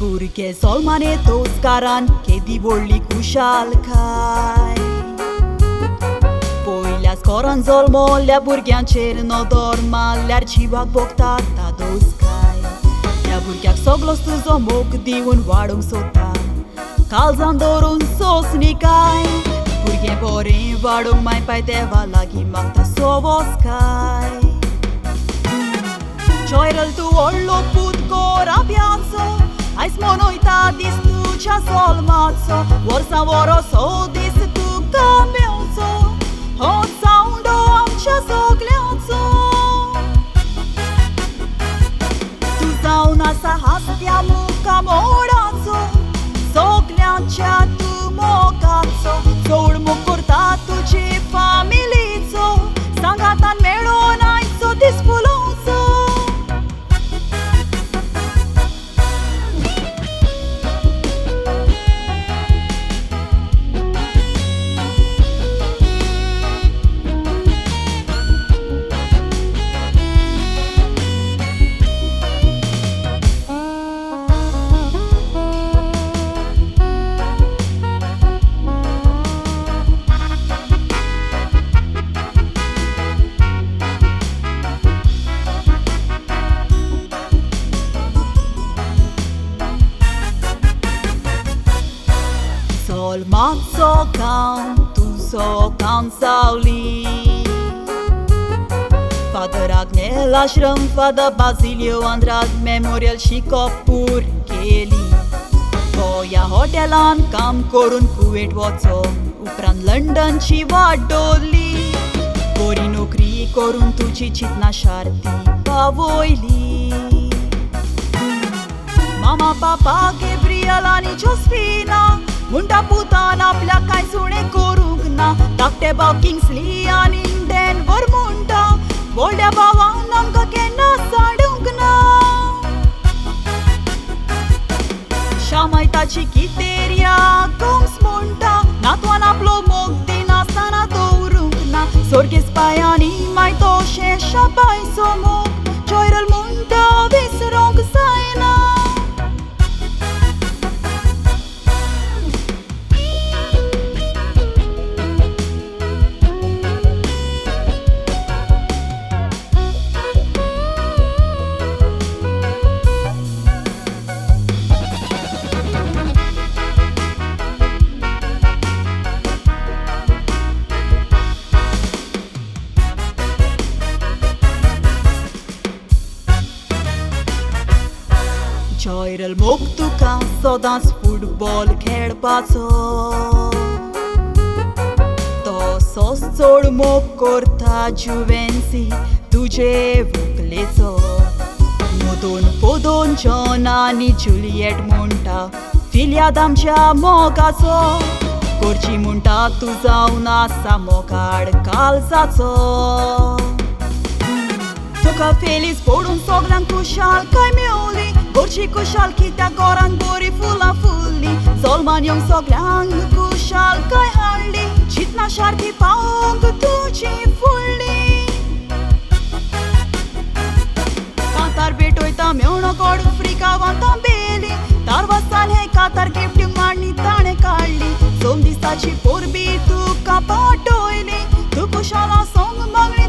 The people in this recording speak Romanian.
Porque solmane toskaran kedi volli kushal kai Poilea skoran zolmolia burgian cerno dorma lerchivak boktata doskai Ya burgiak soglos tu zomok diun wadum sota Kalzandorun sosnikai Burgien porin wadum mai paiteva lagi magta sovoskai Cioirel tu ollo put cora piazzo Ai smonoita dis tu cia sol mazzo Vorsa voroso dis tu cambiozzo Hot soundo am cia sogliazzo Tu zauna sa hastia muca morazzo Sogliaccia tu mocazzo Soul mu cortato ci familizzo Sangatan melonaizo disfuloso Sol mazzo can, tu so cansauli Fadă Ragnela Shrâm, fadă Bazilio Andrad Memorial și Copur Kelly Voia hotelan cam corun Kuwait Watson Upran London și Vadoli Cori nocri corun tu ci citna sharti Pavoili Mama papa Gabriela nicio spina Munta putana pleacă-i sune corugna Takte bau Kingsley an Inden vormunta Voldea bavanam că kena sadugna Și-a mai taci chiteria cum smunta Natoana plomog din asta na dourugna Sorghe spaiani mai toșe și-apai somog Cioirel munta visrong saina Cioirel moctu canso dans football खेळपाचो तो सोड मोग करता जुवेन्सी तुझे व्हंकलेचो मोदोन पोदोन जॉन आनी जुलियट म्हणटा फिल्याद आमच्या मोगाचो करची म्हणटा तू जावन आसा मोगाड कालजाचो Tuca feliz pordun soglan kushal kai meoli Gorci kushal kita goran bori fula fulli Zolman yong soglan kushal kai halli Chitna sharti paong tuci fulli Katar betoi ta meuna godu frika vantam beli Tarvasal he katar gifting mani tane kalli Som distaci porbi tu kapatoili Tu kushala song mangle